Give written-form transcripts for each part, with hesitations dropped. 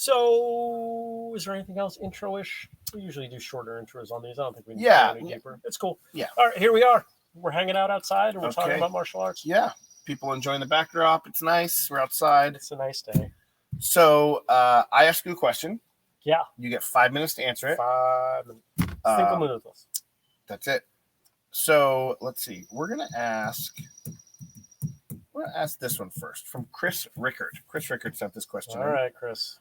So, is there anything else intro-ish? We usually do shorter intros on these. I don't think we need to go any deeper. It's cool. Yeah. All right, here we are. We're hanging out outside and we're talking about martial arts. Yeah. People enjoying the backdrop. It's nice. We're outside. It's a nice day. So, I ask you a question. Yeah. You get 5 minutes to answer it. 5 minutes. 5 minutos. That's it. So, let's see. We're going to ask this one first from Chris Rickard. Chris Rickard sent this question. All right, Chris.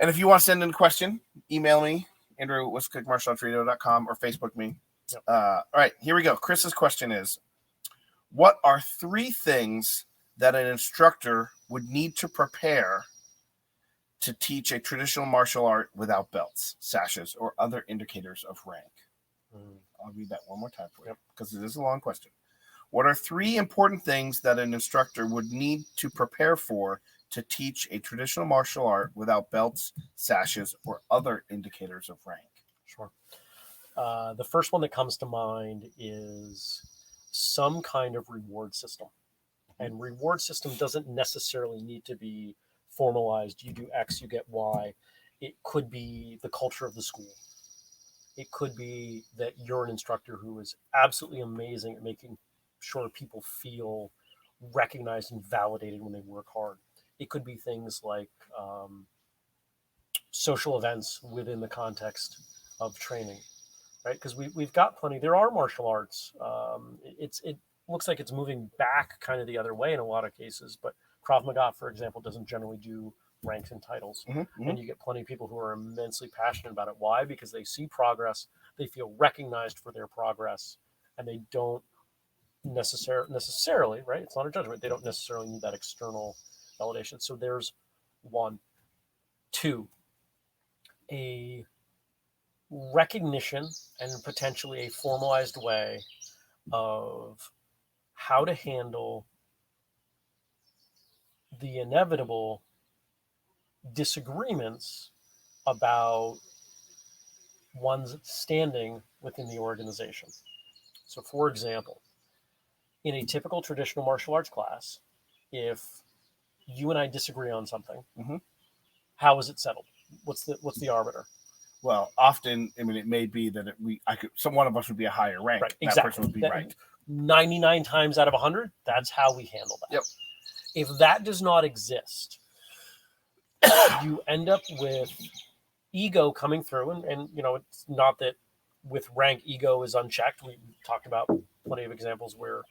And if you want to send in a question, email me, Andrew at whistlekickmartialartsradio.com, or Facebook me. Yep. All right, here we go. Chris's question is, what are 3 things that an instructor would need to prepare to teach a traditional martial art without belts, sashes, or other indicators of rank? I'll read that one more time for you because it is a long question. What are 3 important things that an instructor would need to prepare for to teach a traditional martial art without belts, sashes, or other indicators of rank? Sure. The first one that comes to mind is some kind of reward system. And reward system doesn't necessarily need to be formalized. You do X, you get Y. It could be the culture of the school. It could be that you're an instructor who is absolutely amazing at making sure people feel recognized and validated when they work hard. It could be things like social events within the context of training, right? Because we've got plenty. There are martial arts. It looks like it's moving back kind of the other way in a lot of cases, but Krav Maga, for example, doesn't generally do ranks and titles. And you get plenty of people who are immensely passionate about it. Why? Because they see progress, they feel recognized for their progress, and they don't necessarily, right? It's not a judgment. They don't necessarily need that external validation. So there's 1. 2, a recognition and potentially a formalized way of how to handle the inevitable disagreements about one's standing within the organization. So, for example, in a typical traditional martial arts class, if you and I disagree on something, how is it settled? What's the arbiter? Well, often, I mean, it may be that one of us would be a higher rank. Right, exactly. That person would be right. 99 times out of 100, that's how we handle that. Yep. If that does not exist, you end up with ego coming through, and it's not that with rank ego is unchecked. We talked about plenty of examples where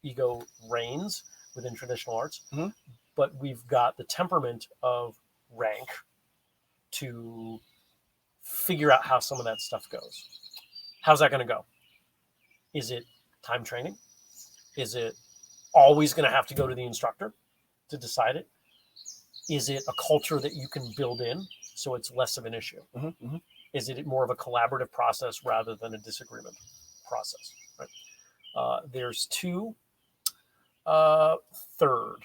ego reigns within traditional arts, but we've got the temperament of rank to figure out how some of that stuff goes. How's that going to go? Is it time training? Is it always going to have to go to the instructor to decide it? Is it a culture that you can build in so it's less of an issue? Is it more of a collaborative process rather than a disagreement process? Right? There's 2. Third,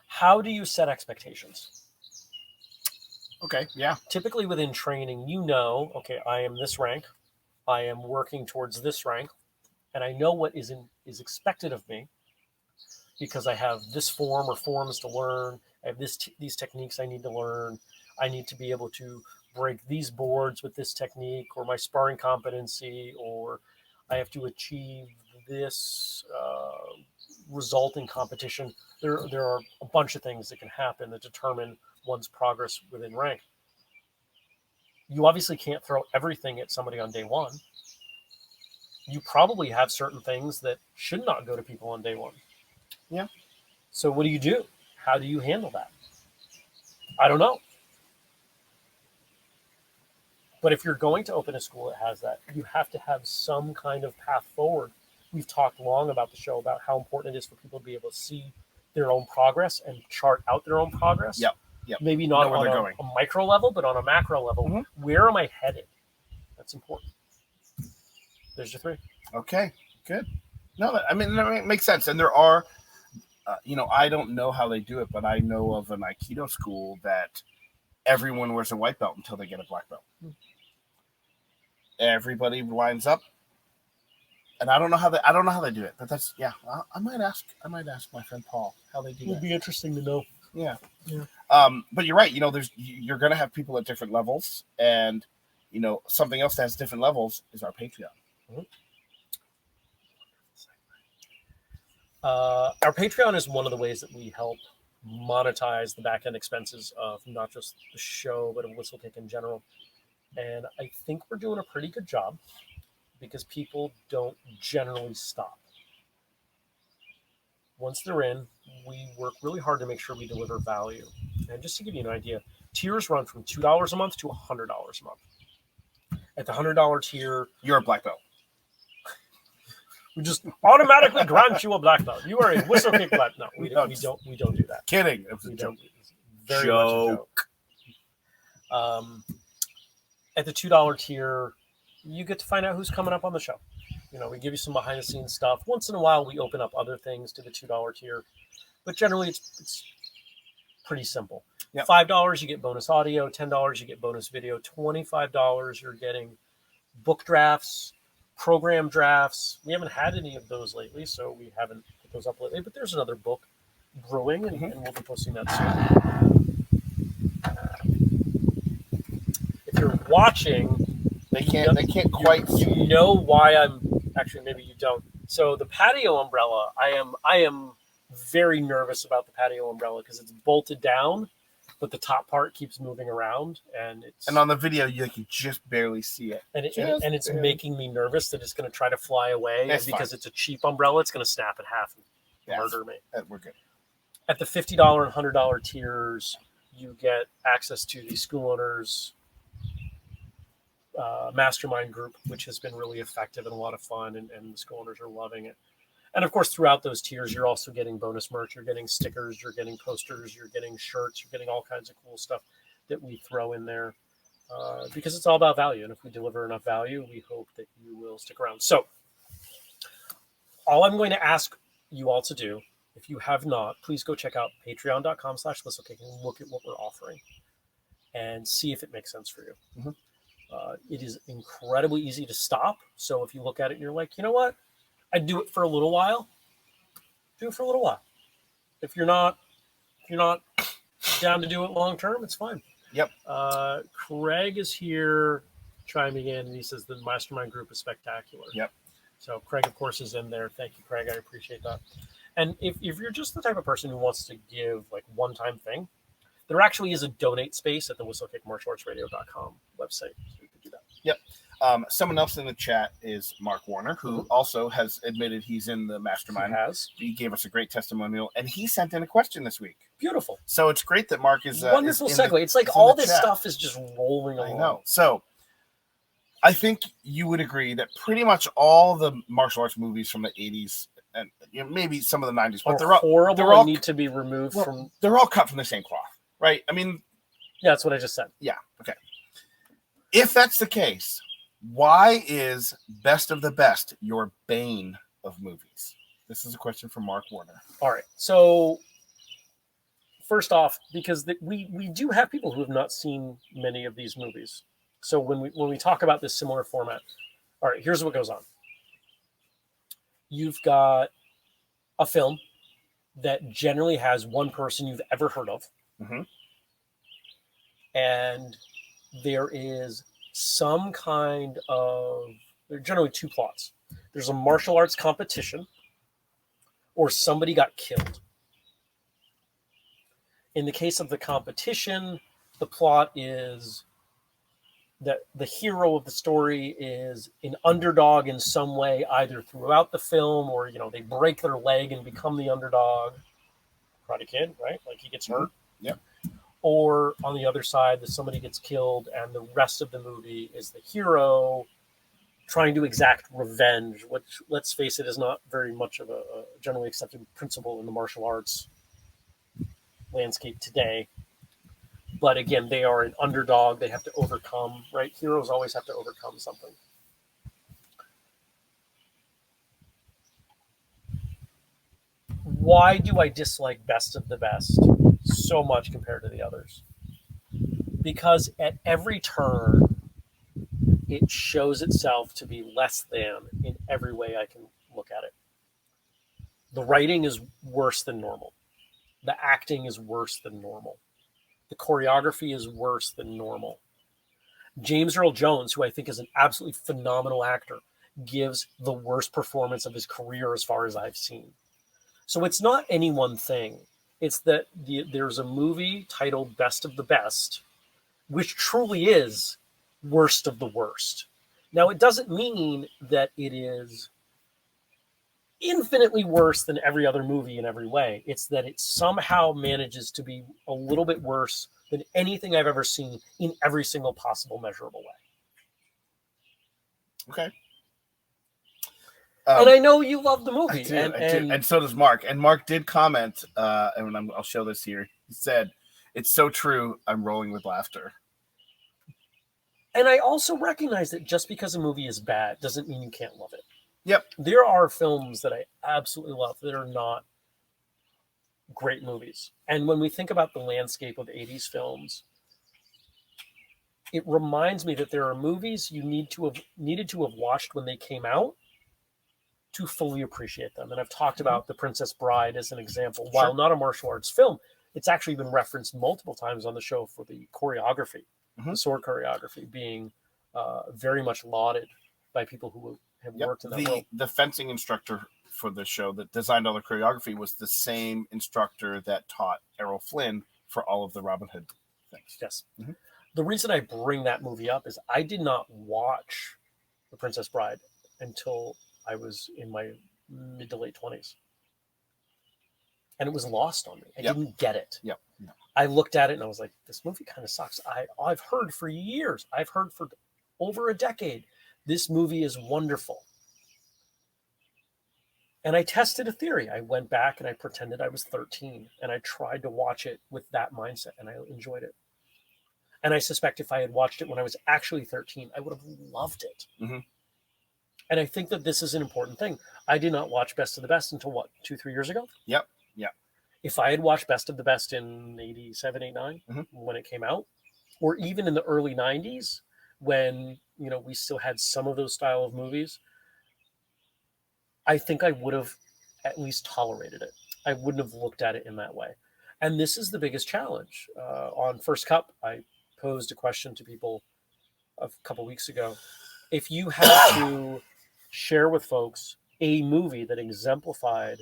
how do you set expectations? Okay, yeah. Typically within training, okay, I am this rank. I am working towards this rank. And I know what is expected of me because I have this form or forms to learn. I have these techniques I need to learn. I need to be able to break these boards with this technique or my sparring competency, or I have to achieve this result in competition. There are a bunch of things that can happen that determine one's progress within rank. You obviously can't throw everything at somebody on day one. You probably have certain things that should not go to people on day one. Yeah. So what do you do? How do you handle that? I don't know. But if you're going to open a school that has that, you have to have some kind of path forward. We've talked long about the show about how important it is for people to be able to see their own progress and chart out their own progress. Yep. Maybe not on a micro level, but on a macro level. Where am I headed? That's important. There's your 3. Okay, good. No, that makes sense. And there are, I don't know how they do it, but I know of an Aikido school that everyone wears a white belt until they get a black belt. Everybody lines up. And I don't know how they do it, but that's I might ask my friend Paul how they do It would that. be interesting to know. Yeah. Yeah. But you're right. You're going to have people at different levels, and something else that has different levels is our Patreon. Mm-hmm. Our Patreon is one of the ways that we help monetize the back end expenses of not just the show, but of Whistlekick in general. And I think we're doing a pretty good job because people don't generally stop. Once they're in, we work really hard to make sure we deliver value. And just to give you an idea, tiers run from $2 a month to $100 a month. At the $100 tier, you're a black belt. We just automatically grant you a black belt. You are a Whistlekick black. No, we don't do that. Kidding. It was a joke. Very much a joke. At the $2 tier, you get to find out who's coming up on the show. We give you some behind the scenes stuff. Once in a while, we open up other things to the $2 tier, but generally it's pretty simple. Yep. $5 you get bonus audio. $10 you get bonus video. $25 you're getting book drafts, program drafts. We haven't had any of those lately, so we haven't put those up lately. But there's another book brewing, and we'll be posting that soon. If you're watching, they can't quite. You know why I'm actually. Maybe you don't. So the patio umbrella, I am very nervous about the patio umbrella because it's bolted down, but the top part keeps moving around, and on the video you just barely see it, and it's making me nervous that it's going to try to fly away, and because it's a cheap umbrella, it's going to snap in half and murder me. We're good. At the $50 and $100 tiers, you get access to the school owners mastermind group, which has been really effective and a lot of fun, and the school owners are loving it. And of course, throughout those tiers, you're also getting bonus merch. You're getting stickers, you're getting posters, you're getting shirts, you're getting all kinds of cool stuff that we throw in there because it's all about value. And if we deliver enough value, we hope that you will stick around. So all I'm going to ask you all to do, if you have not, please go check out patreon.com/whistlekick and look at what we're offering and see if it makes sense for you. Mm-hmm. It is incredibly easy to stop. So if you look at it and you're like, you know what? I'd do it for a little while. Do it for a little while. If you're not down to do it long term, it's fine. Yep. Craig is here chiming in, and he says the mastermind group is spectacular. Yep. So Craig, of course, is in there. Thank you, Craig. I appreciate that. And if you're just the type of person who wants to give like one-time thing, there actually is a donate space at the whistlekickmartialartsradio.com website. So you could do that. Yep. Someone else in the chat is Mark Warner, who also has admitted he's in the mastermind. He gave us a great testimonial, and he sent in a question this week. Beautiful. So it's great that Mark is wonderful is segue. It's like all this stuff is just rolling along. I know. So I think you would agree that pretty much all the martial arts movies from the 80s and maybe some of the 90s, but they're horrible. They're all need to be removed from. They're all cut from the same cloth, right? I mean, yeah, that's what I just said. Yeah. Okay. If that's the case, why is Best of the Best your bane of movies? This is a question from Mark Warner. All right. So first off, because we do have people who have not seen many of these movies. So when we talk about this similar format, all right, here's what goes on. You've got a film that generally has one person you've ever heard of. Mm-hmm. And there is some kind of, there are generally two plots. There's a martial arts competition or somebody got killed. In the case of the competition, the plot is that the hero of the story is an underdog in some way, either throughout the film or, they break their leg and become the underdog. Karate Kid, right? Like he gets hurt. Yeah. Or on the other side, that somebody gets killed and the rest of the movie is the hero trying to exact revenge, which, let's face it, is not very much of a generally accepted principle in the martial arts landscape today. But again, they are an underdog. They have to overcome, right? Heroes always have to overcome something. Why do I dislike Best of the Best so much compared to the others? Because at every turn, it shows itself to be less than in every way I can look at it. The writing is worse than normal. The acting is worse than normal. The choreography is worse than normal. James Earl Jones, who I think is an absolutely phenomenal actor, gives the worst performance of his career as far as I've seen. So it's not any one thing. It's that there's a movie titled Best of the Best, which truly is worst of the worst. Now, it doesn't mean that it is infinitely worse than every other movie in every way. It's that it somehow manages to be a little bit worse than anything I've ever seen in every single possible measurable way. Okay. And I know you love the movie. I do, and so does Mark. And Mark did comment, and I'll show this here. He said, "It's so true. I'm rolling with laughter." And I also recognize that just because a movie is bad doesn't mean you can't love it. Yep. There are films that I absolutely love that are not great movies. And when we think about the landscape of 80s films, it reminds me that there are movies you needed to have watched when they came out to fully appreciate them. And I've talked about The Princess Bride as an example. While not a martial arts film, it's actually been referenced multiple times on the show for the choreography, the sword choreography being very much lauded by people who have worked in that world. The fencing instructor for the show that designed all the choreography was the same instructor that taught Errol Flynn for all of the Robin Hood things. Yes. The reason I bring that movie up is I did not watch The Princess Bride until I was in my mid to late 20s. And it was lost on me. I didn't get it. I looked at it and I was like, this movie kind of sucks. I've heard for years, I've heard for over a decade, this movie is wonderful. And I tested a theory. I went back and I pretended I was 13 and I tried to watch it with that mindset and I enjoyed it. And I suspect if I had watched it when I was actually 13, I would have loved it. And I think that this is an important thing. I did not watch Best of the Best until what, 2-3 years ago? Yep. If I had watched Best of the Best in 87, 89, when it came out, or even in the early 90s, when, you know, we still had some of those style of movies, I think I would have at least tolerated it. I wouldn't have looked at it in that way. And this is the biggest challenge. On First Cup, I posed a question to people a couple weeks ago. If you had to share with folks a movie that exemplified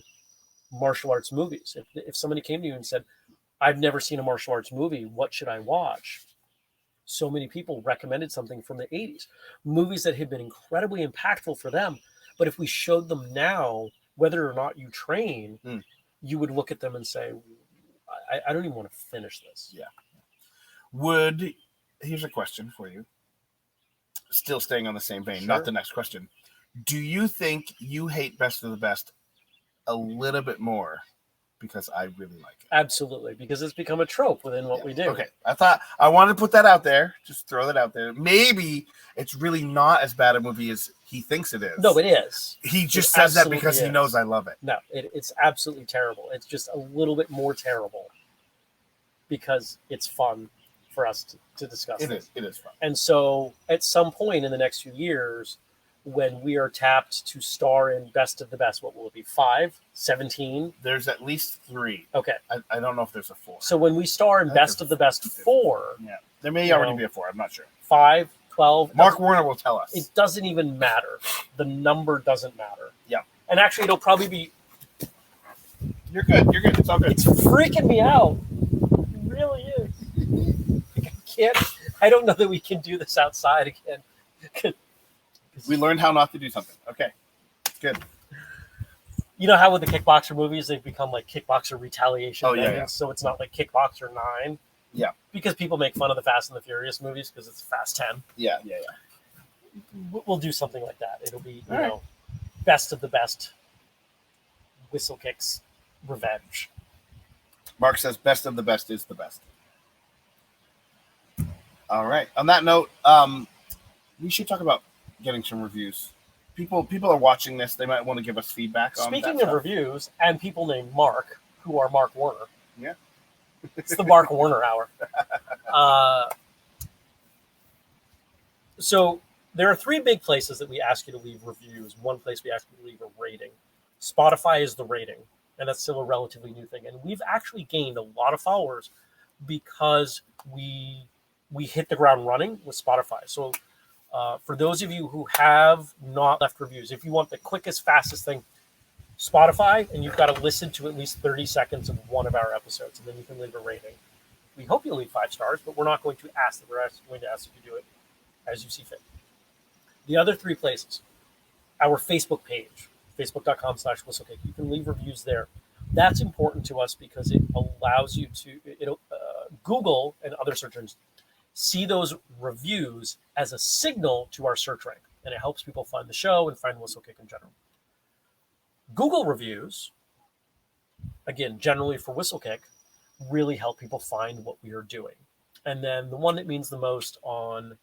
martial arts movies, if somebody came to you and said, I've never seen a martial arts movie, what should I watch? So many people recommended something from the 80s, movies that had been incredibly impactful for them. But if we showed them now, whether or not you train, you would look at them and say, I don't even want to finish this. Here's a question for you. Still staying on the same vein, Sure. not the next question. Do you think you hate Best of the Best a little bit more because I really like it? Absolutely, because it's become a trope within what we do. Okay, I wanted to put that out there. Just throw that out there. Maybe it's really not as bad a movie as he thinks it is. No, it is. He just says that because he knows I love it. No, it's absolutely terrible. It's just a little bit more terrible because it's fun for us to discuss. It is fun. And so at some point in the next few years, when we are tapped to star in Best of the Best, what will it be? 5, 17? There's at least 3. Okay. I don't know if there's a 4. So when we star in Best of the Best 4, there may already be a 4. I'm not sure. 5, 12. Mark Warner will tell us. It doesn't even matter. The number doesn't matter. Yeah. And actually, it'll probably be. You're good. It's all good. It's freaking me out. It really is. I don't know that we can do this outside again. We learned how not to do something. Okay. Good. You know how with the kickboxer movies, they've become like kickboxer retaliation. Oh, yeah. So it's not like Kickboxer 9. Yeah. Because people make fun of the Fast and the Furious movies because it's Fast 10. Yeah. We'll do something like that. It'll be, you know, Best of the Best. Whistlekick's Revenge. Mark says Best of the Best is the best. All right. On that note, we should talk about getting some reviews. People are watching this. They might want to give us feedback on Speaking that of stuff. reviews and people named Mark, who are Mark Warner. Yeah. It's the Mark Warner hour. So there are three big places that we ask you to leave reviews. One place we ask you to leave a rating. Spotify is the rating, and that's still a relatively new thing. And we've actually gained a lot of followers because we hit the ground running with Spotify. So for those of you who have not left reviews, if you want the quickest, fastest thing, Spotify, and you've got to listen to at least 30 seconds of one of our episodes, and then you can leave a rating. We hope you'll leave 5 stars, but we're not going to ask that. We're going to ask you to do it as you see fit. The other 3 places, our Facebook page, facebook.com/whistlekick. You can leave reviews there. That's important to us because it allows you to, Google and other search engines see those reviews as a signal to our search rank, and it helps people find the show and find Whistlekick in general. Google reviews, again, generally for Whistlekick, really help people find what we are doing. And then the one that means the most on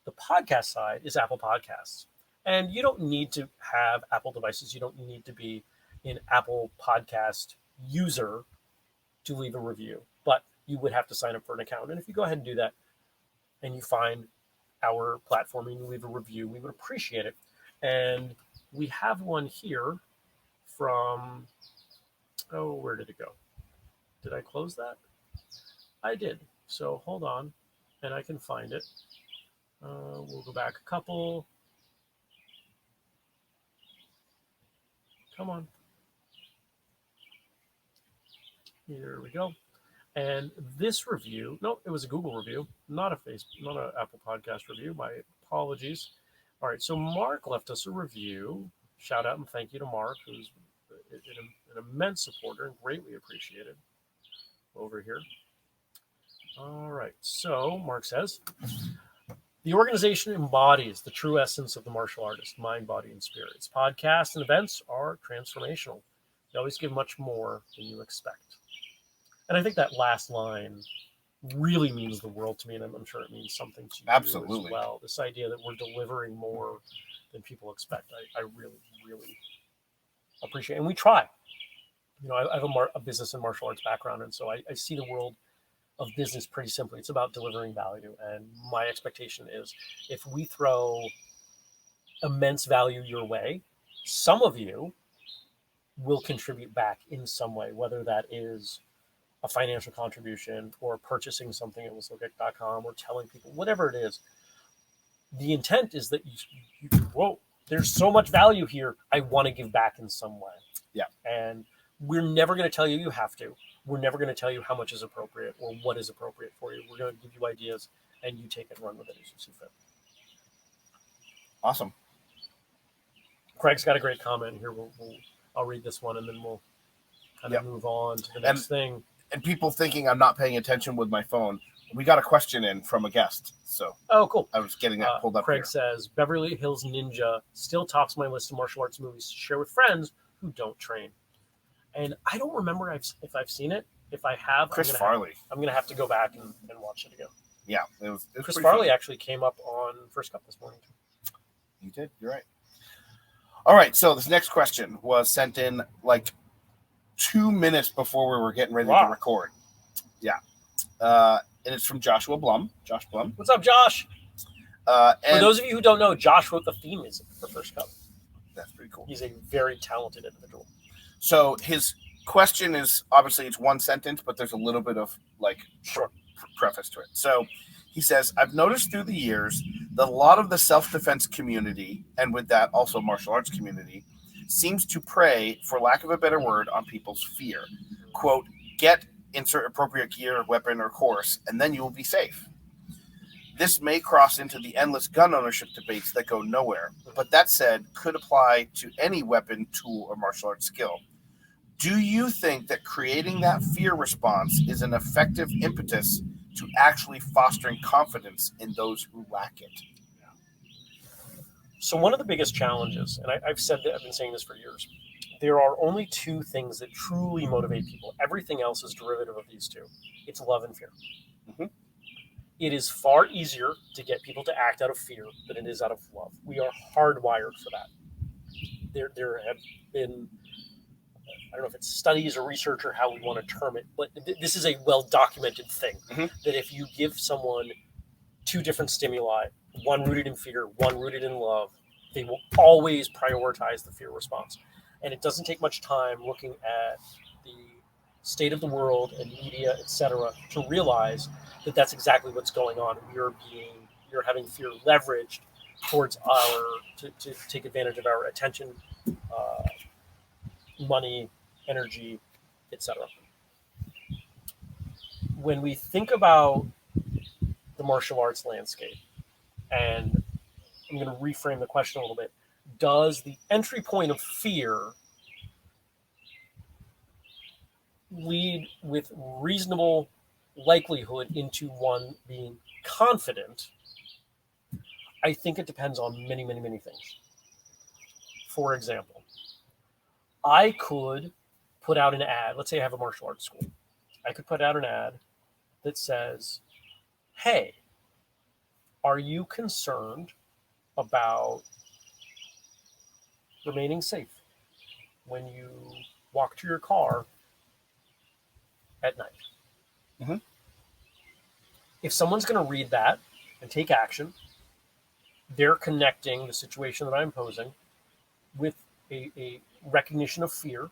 the podcast side is Apple Podcasts. And you don't need to have Apple devices. You don't need to be an Apple Podcast user to leave a review, but you would have to sign up for an account. And if you go ahead and do that and you find our platform and you leave a review, we would appreciate it. And we have one here from, where did it go? Did I close that? I did. So hold on, and I can find it. We'll go back a couple. Come on. Here we go. And this review, no, it was a Google review, not an Apple Podcast review. My apologies. All right, so Mark left us a review. Shout out and thank you to Mark, who's an immense supporter and greatly appreciated over here. All right, so Mark says, the organization embodies the true essence of the martial artist, mind, body, and spirit. Its podcasts and events are transformational. They always give much more than you expect. And I think that last line really means the world to me, and I'm sure it means something to you Absolutely. as well. This idea that we're delivering more than people expect, I really, really appreciate. And we try. I have a business and martial arts background, and so I see the world of business pretty simply. It's about delivering value, and my expectation is if we throw immense value your way, some of you will contribute back in some way, whether that is a financial contribution or purchasing something at whistlekick.com or telling people, whatever it is. The intent is that there's so much value here. I want to give back in some way. Yeah. And we're never going to tell you you have to. We're never going to tell you how much is appropriate or what is appropriate for you. We're going to give you ideas and you take it and run with it as you see fit. Awesome. Craig's got a great comment here. I'll read this one and then we'll kind of move on to the next thing. And people thinking I'm not paying attention with my phone, we got a question in from a guest. So cool. I was getting that pulled up. Craig here. says, Beverly Hills Ninja still tops my list of martial arts movies to share with friends who don't train. And I don't remember if I've seen it. If I have, Chris Farley. I'm going to have to go back and watch it again. Yeah. It was Chris Farley actually came up on First Cup this morning, too. You did. You're right. All right. So this next question was sent in like 2 minutes before we were getting ready to record. Yeah. And it's from Joshua Blum. Josh Blum. What's up, Josh? And for those of you who don't know, Josh wrote the theme music for First Cup. That's pretty cool. He's a very talented individual. So his question is, obviously it's one sentence, but there's a little bit of preface to it. So he says, I've noticed through the years that a lot of the self-defense community, and with that also martial arts community, seems to prey, for lack of a better word, on people's fear. Quote, get insert appropriate gear, weapon, or course, and then you will be safe. This may cross into the endless gun ownership debates that go nowhere, but that said, could apply to any weapon, tool, or martial arts skill. Do you think that creating that fear response is an effective impetus to actually fostering confidence in those who lack it? So one of the biggest challenges, and I've been saying this for years, there are only 2 things that truly motivate people. Everything else is derivative of these 2. It's love and fear. Mm-hmm. It is far easier to get people to act out of fear than it is out of love. We are hardwired for that. There have been, I don't know if it's studies or research or how we want to term it, but this is a well-documented thing, that if you give someone 2 different stimuli one rooted in fear, one rooted in love, they will always prioritize the fear response. And it doesn't take much time looking at the state of the world and media, etc., to realize that that's exactly what's going on. You're having fear leveraged towards to take advantage of our attention, uh, money, energy, etc. When we think about the martial arts landscape, and I'm going to reframe the question a little bit, does the entry point of fear lead with reasonable likelihood into one being confident? I think it depends on many, many, many things. For example, I could put out an ad. Let's say I have a martial arts school. I could put out an ad that says, hey, are you concerned about remaining safe when you walk to your car at night? Mm-hmm. If someone's going to read that and take action, they're connecting the situation that I'm posing with a recognition of fear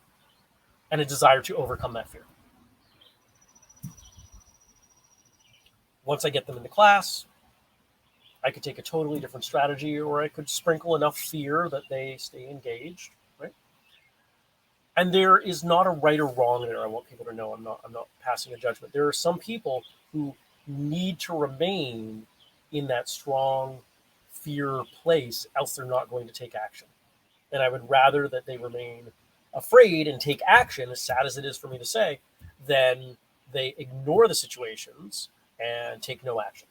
and a desire to overcome that fear. Once I get them into class, I could take a totally different strategy, or I could sprinkle enough fear that they stay engaged, right? And there is not a right or wrong there. I want people to know I'm not passing a judgment. There are some people who need to remain in that strong fear place, else they're not going to take action. And I would rather that they remain afraid and take action, as sad as it is for me to say, than they ignore the situations and take no action.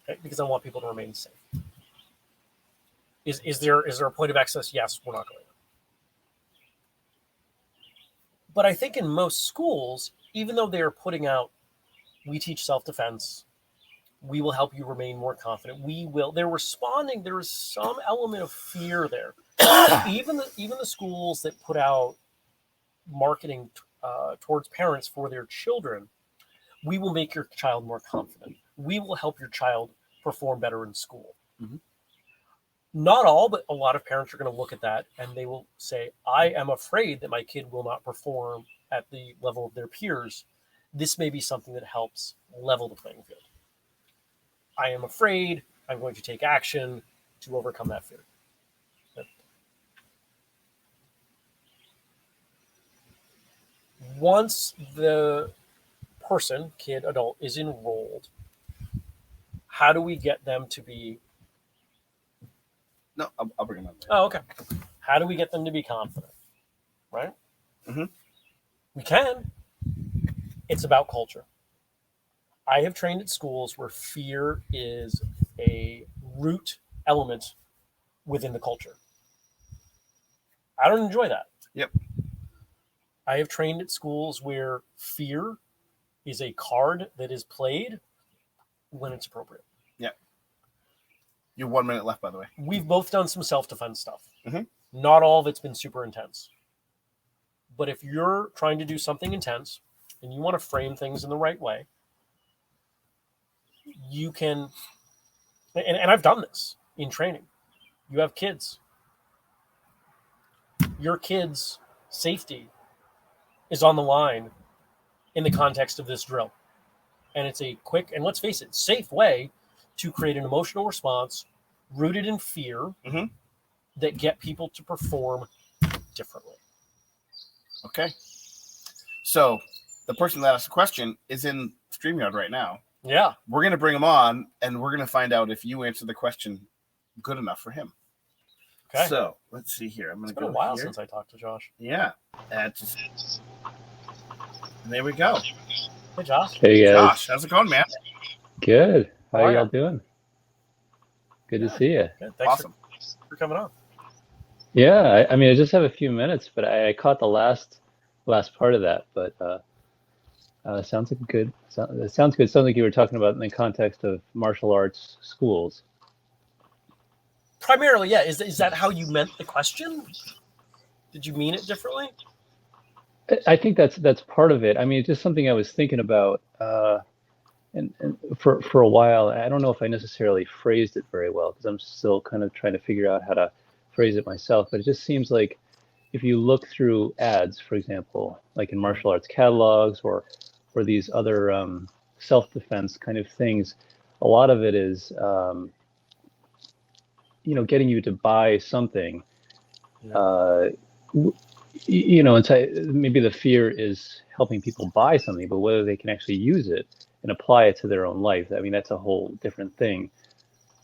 Okay? Because I want people to remain safe. Is there a point of excess? Yes, we're not going there. But I think in most schools, even though they are putting out, we teach self-defense, we will help you remain more confident, they're responding, there is some element of fear there. Even the schools that put out marketing towards parents for their children, we will make your child more confident. We will help your child perform better in school. Mm-hmm. Not all, but a lot of parents are going to look at that and they will say, I am afraid that my kid will not perform at the level of their peers. This may be something that helps level the playing field. I am afraid. I'm going to take action to overcome that fear. Once the person, kid, adult, is enrolled, how do we get them to be... No, I'll bring them up later. Oh, okay. How do we get them to be confident? Right? Mm-hmm. We can. It's about culture. I have trained at schools where fear is a root element within the culture. I don't enjoy that. Yep. I have trained at schools where fear is a card that is played when it's appropriate. Yeah. You have 1 minute left, by the way. We've both done some self-defense stuff. Mm-hmm. Not all of it's been super intense. But if you're trying to do something intense and you want to frame things in the right way, you can, and I've done this in training. You have kids. Your kids' safety is on the line in the context of this drill. And it's a quick, and let's face it, safe way to create an emotional response rooted in fear mm-hmm. that get people to perform differently. Okay. So the person that asked the question is in StreamYard right now. Yeah. We're going to bring him on, and we're going to find out if you answer the question good enough for him. Okay. So let's see here. I'm going to go It's been a while here. since I talked to Josh. Yeah. And there we go. Hey, Josh. Hey guys. Josh, how's it going, man? Good. How How are are y'all ya? doing? Good Yeah. to see you. Good. Thanks Awesome. for coming on. Yeah, I mean, I just have a few minutes, but I caught the last part of that. But sounds like good. It sounds good. Sounds like you were talking about in the context of martial arts schools. Primarily, yeah. Is that how you meant the question? Did you mean it differently? I think that's part of it. I mean, it's just something I was thinking about, and for a while, I don't know if I necessarily phrased it very well because I'm still kind of trying to figure out how to phrase it myself. But it just seems like if you look through ads, for example, like in martial arts catalogs or these other self-defense kind of things, a lot of it is getting you to buy something. And so maybe the fear is helping people buy something, but whether they can actually use it and apply it to their own life, I mean, that's a whole different thing.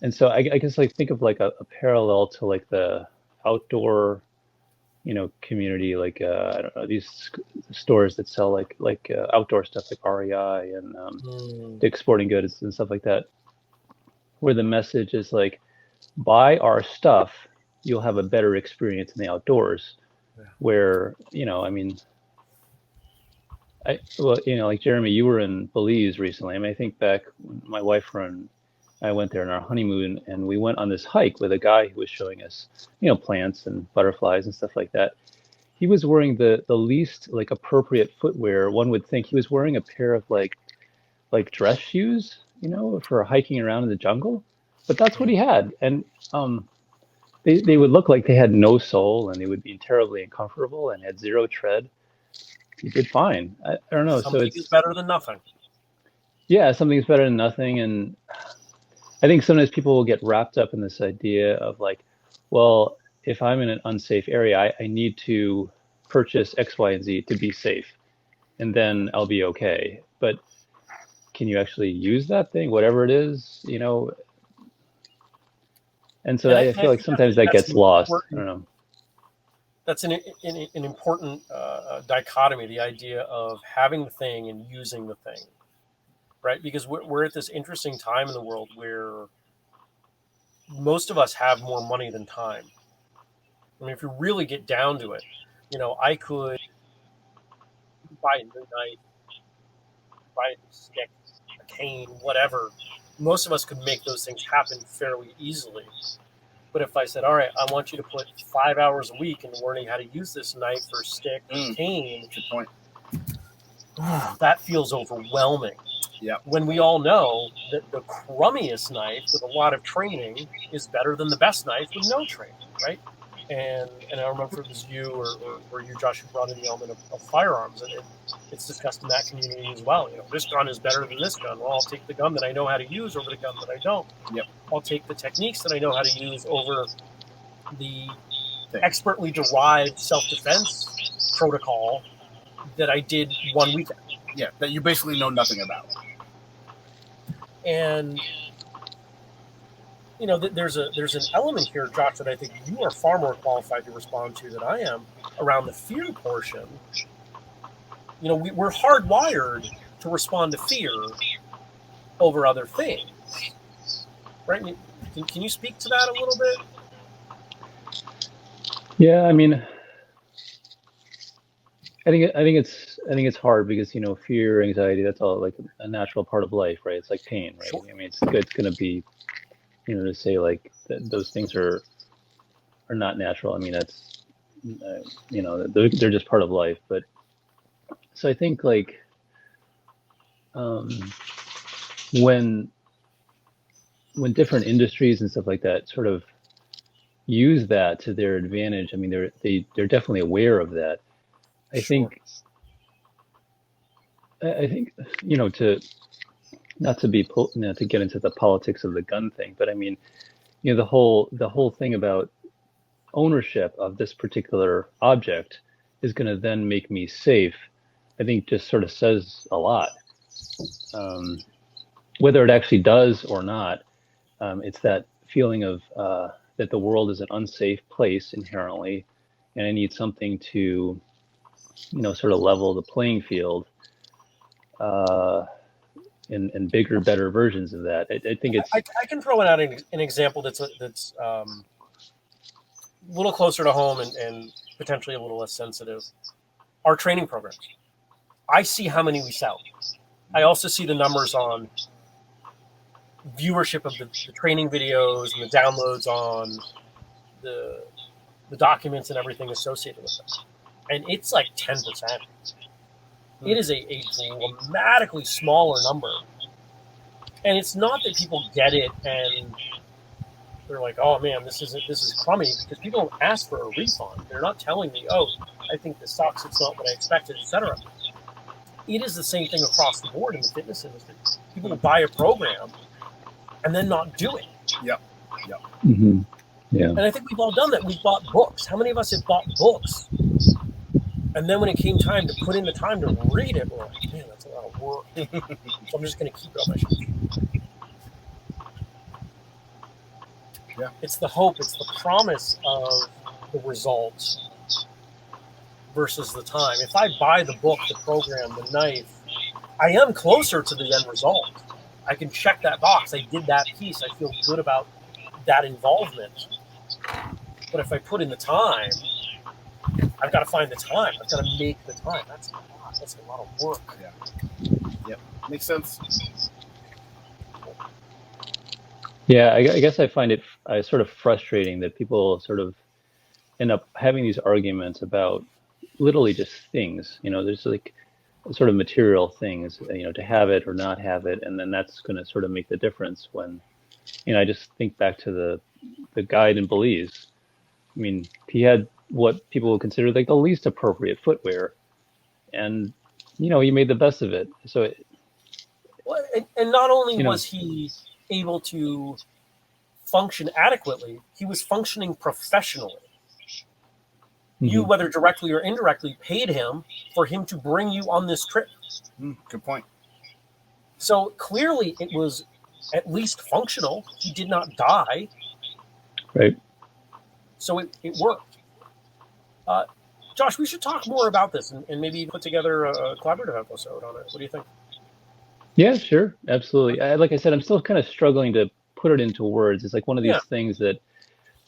And so I guess like think of like a parallel to like the outdoor, community, like I don't know, these stores that sell like outdoor stuff like REI and Dick's Sporting Goods and stuff like that, where the message is like, buy our stuff, you'll have a better experience in the outdoors. Where, I mean, like Jeremy, you were in Belize recently. I mean, I think back when my wife and I went there on our honeymoon, and we went on this hike with a guy who was showing us, plants and butterflies and stuff like that. He was wearing the least like appropriate footwear. One would think he was wearing a pair of like dress shoes, for hiking around in the jungle. But that's what he had, and they would look like they had no soul, and they would be terribly uncomfortable and had zero tread. You did fine. I don't know. Something is better than nothing. Yeah, something's better than nothing. And I think sometimes people will get wrapped up in this idea of like, well, if I'm in an unsafe area, I need to purchase X, Y, and Z to be safe, and then I'll be okay. But can you actually use that thing, whatever it is, And so I feel like sometimes that gets lost. I don't know. That's an important dichotomy, the idea of having the thing and using the thing, right? Because we're at this interesting time in the world where most of us have more money than time. I mean, if you really get down to it, I could buy a new knife, buy a new stick, a cane, whatever. Most of us could make those things happen fairly easily. But if I said, all right, I want you to put 5 hours a week into learning how to use this knife or stick or cane, good point. That feels overwhelming. Yeah. When we all know that the crummiest knife with a lot of training is better than the best knife with no training, right? And I remember it was you or you, Josh, who brought in the element of firearms, and it's discussed in that community as well. This gun is better than this gun. Well, I'll take the gun that I know how to use over the gun that I don't. Yep. I'll take the techniques that I know how to use over the expertly derived self-defense protocol that I did one weekend. Yeah, that you basically know nothing about. And there's an element here, Josh, that I think you are far more qualified to respond to than I am around the fear portion. We're hardwired to respond to fear over other things, right? Can you speak to that a little bit? Yeah, I mean, I think it's hard because fear, anxiety, that's all like a natural part of life, right? It's like pain, right? Sure. I mean, it's going to be, to say like those things are not natural. I mean, that's they're just part of life. But so I think like when different industries and stuff like that sort of use that to their advantage, I mean, they're definitely aware of that. I think to not to get into the politics of the gun thing, but I mean, the whole thing about ownership of this particular object is going to then make me safe, I think just sort of says a lot. Whether it actually does or not, it's that feeling of that the world is an unsafe place inherently, and I need something to sort of level the playing field, and bigger, better versions of that. I think it's. I can throw out an example that's a little closer to home and potentially a little less sensitive. Our training programs. I see how many we sell. I also see the numbers on viewership of the training videos and the downloads on the documents and everything associated with them. And it's like 10%. It is a dramatically smaller number And it's not that people get it and they're like, oh man, this is crummy, because people don't ask for a refund. They're not telling me, oh, I think this sucks, it's not what I expected, etc. It is the same thing across the board in the fitness industry. People will buy a program and then not do it. Yep. Mm-hmm. Yeah. And I think we've all done that. We've bought books. How many of us have bought books? And then when it came time to put in the time to read it, we're like, man, that's a lot of work. So I'm just going to keep it on my shelf. Yeah. It's the hope, it's the promise of the results versus the time. If I buy the book, the program, the knife, I am closer to the end result. I can check that box. I did that piece. I feel good about that involvement. But if I put in the time, I've got to find the time. I've got to make the time. That's a lot. That's a lot of work. Yeah. Yep. Makes sense. Yeah, I guess I find it sort of frustrating that people sort of end up having these arguments about literally just things. There's like sort of material things, to have it or not have it, and then that's going to sort of make the difference. When, I just think back to the guide in Belize. I mean, he had what people would consider like the least appropriate footwear, and he made the best of it. So, Well, and not only was he able to function adequately, he was functioning professionally. You, whether directly or indirectly, paid him for him to bring you on this trip. Good point. So clearly it was at least functional. He did not die. Right. So it worked. Josh, we should talk more about this and maybe put together a collaborative episode on it. What do you think? Yeah, sure. Absolutely. Like I said, I'm still kind of struggling to put it into words. It's like one of these things that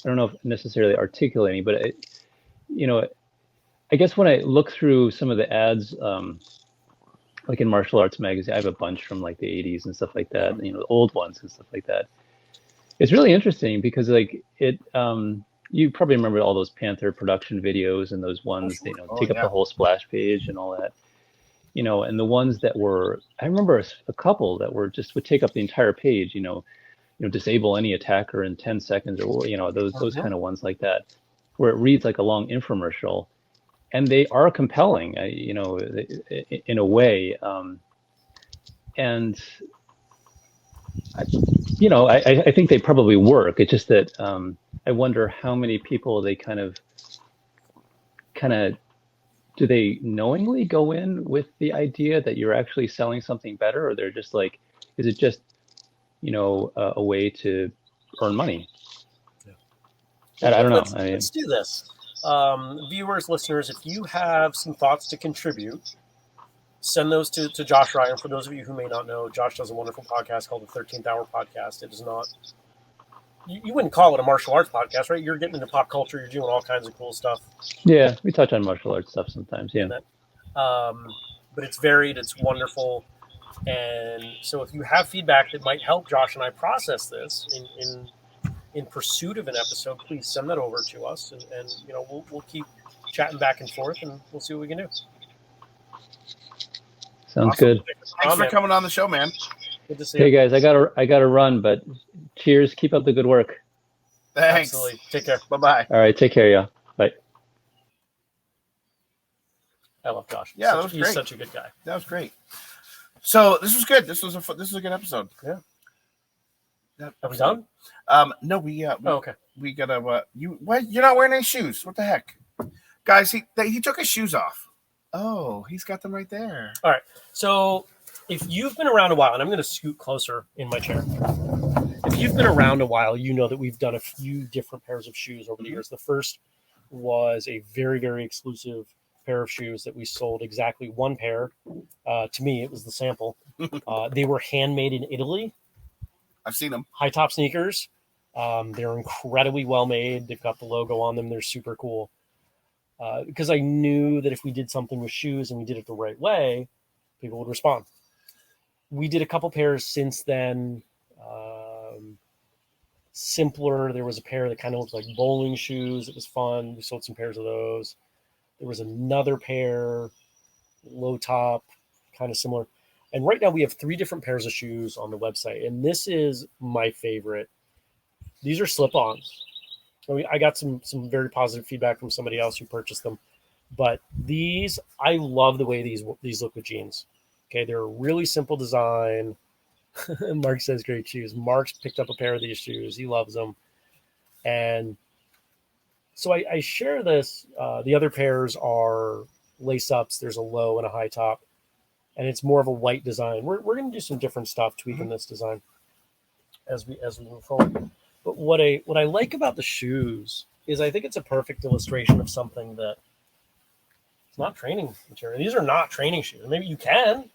I don't know if necessarily articulating, but I guess when I look through some of the ads, like in martial arts magazine, I have a bunch from like the 80s and stuff like that, the old ones and stuff like that. It's really interesting because like it, you probably remember all those Panther production videos and those ones, take up the whole splash page and all that, and the ones that were, I remember a couple that were just would take up the entire page, disable any attacker in 10 seconds or, those kind of ones like that, where it reads like a long infomercial. And they are compelling, in a way. And, I think they probably work. It's just that I wonder how many people they kind of, do they knowingly go in with the idea that you're actually selling something better, or they're just like, is it just, a way to earn money? I don't know. Let's do this. Viewers, listeners, if you have some thoughts to contribute, send those to Josh Ryan. For those of you who may not know, Josh does a wonderful podcast called the 13th Hour Podcast. It is not, you wouldn't call it a martial arts podcast, right? You're getting into pop culture. You're doing all kinds of cool stuff. Yeah, we touch on martial arts stuff sometimes, yeah. But it's varied. It's wonderful. And so if you have feedback that might help Josh and I process this in pursuit of an episode, please send that over to us, and we'll keep chatting back and forth, and we'll see what we can do. Sounds awesome. Good. Thanks for coming on the show, man. Good to see you. Hey guys, I gotta run, but cheers. Keep up the good work. Thanks. Absolutely. Take care. Bye-bye. All right, take care, y'all. Bye. I love Josh. Yeah, that was great. He's such a good guy. That was great. So this was good. This was a good episode. Yeah. Are we done? No, we okay. We gotta. You're not wearing any shoes. What the heck, guys? He took his shoes off. Oh, he's got them right there. All right. So if you've been around a while, and I'm going to scoot closer in my chair. If you've been around a while, you know that we've done a few different pairs of shoes over the years. The first was a very, very exclusive pair of shoes that we sold, exactly one pair. To me, it was the sample. They were handmade in Italy. I've seen them. High top sneakers. They're incredibly well made. They've got the logo on them. They're super cool. Because I knew that if we did something with shoes and we did it the right way, people would respond. We did a couple pairs since then. Simpler. There was a pair that kind of looked like bowling shoes. It was fun. We sold some pairs of those. There was another pair, low top, kind of similar. And right now we have 3 different pairs of shoes on the website. And this is my favorite. These are slip-ons. I got some very positive feedback from somebody else who purchased them. But these, I love the way these look with jeans. Okay, they're a really simple design. Mark says great shoes. Mark's picked up a pair of these shoes. He loves them. And so I share this. The other pairs are lace-ups. There's a low and a high top. And it's more of a white design. We're going to do some different stuff tweaking this design as we move forward. But what I like about the shoes is I think it's a perfect illustration of something that it's not training material. These are not training shoes. Maybe you can.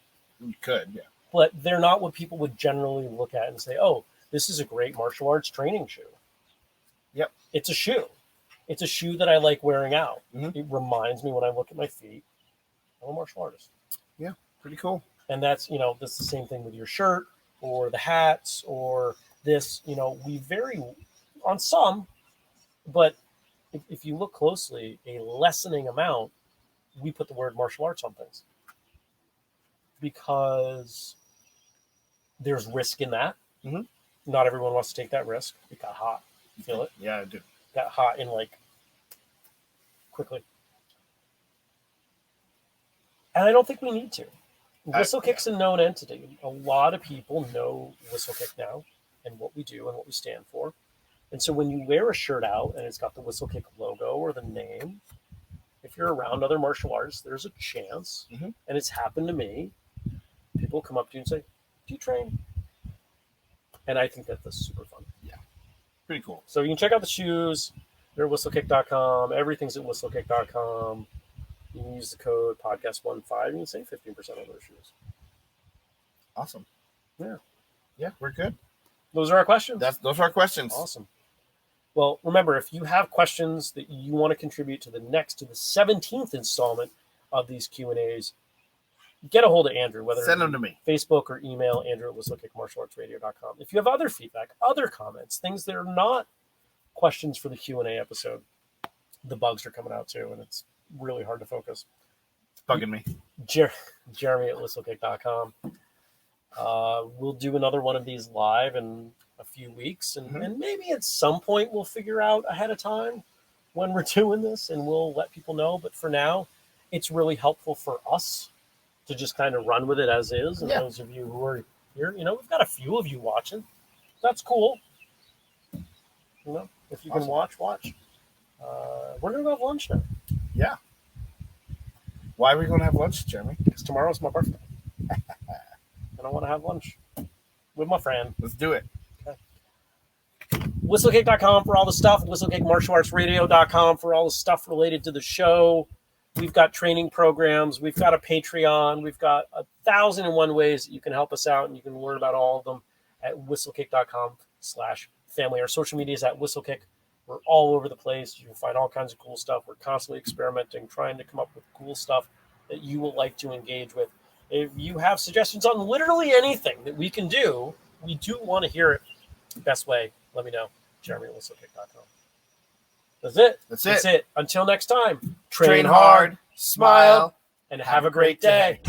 You could, yeah. But they're not what people would generally look at and say, oh, this is a great martial arts training shoe. Yep. It's a shoe. It's a shoe that I like wearing out. Mm-hmm. It reminds me when I look at my feet, I'm a martial artist. Yeah, pretty cool. And that's the same thing with your shirt or the hats or this, we vary on some, but if you look closely, a lessening amount, we put the word martial arts on things because there's risk in that. Mm-hmm. Not everyone wants to take that risk. It got hot. You feel it? Yeah, I do. Got hot in quickly. And I don't think we need to. Whistlekick's a known entity. A lot of people know Whistlekick now and what we do and what we stand for. And so when you wear a shirt out and it's got the Whistlekick logo or the name, if you're around other martial artists, there's a chance, and it's happened to me, people come up to you and say, do you train? And I think that's super fun. Yeah. Pretty cool. So you can check out the shoes. They're at whistlekick.com. Everything's at whistlekick.com. You can use the code podcast15. You can save 15% on those shoes. Awesome. Yeah. Yeah, we're good. Those are our questions. Those are our questions. Awesome. Well, remember, if you have questions that you want to contribute to the 17th installment of these Q&As, get a hold of Andrew, whether send them to me. Facebook or email Andrew at whistlekickmartialartsradio.com. If you have other feedback, other comments, things that are not questions for the Q&A episode, the bugs are coming out too, and it's really hard to focus. It's bugging me. Jeremy at whistlekick.com. We'll do another one of these live in a few weeks, and maybe at some point we'll figure out ahead of time when we're doing this, and we'll let people know. But for now, it's really helpful for us to just kind of run with it as is. And those of you who are here, we've got a few of you watching. That's cool. If you can watch. We're going to have lunch now. Yeah. Why are we going to have lunch, Jeremy? Because tomorrow's my birthday. And I want to have lunch with my friend. Let's do it. Okay. Whistlekick.com for all the stuff. Whistlekickmartialartsradio.com for all the stuff related to the show. We've got training programs. We've got a Patreon. We've got 1,001 ways that you can help us out, and you can learn about all of them at whistlekick.com/family. Our social media is at whistlekick. We're all over the place. You can find all kinds of cool stuff. We're constantly experimenting, trying to come up with cool stuff that you will like to engage with. If you have suggestions on literally anything that we can do, we do want to hear it. Best way, let me know. Jeremy at whistlekick.com. That's it. Until next time, Train hard, smile, and have a great day.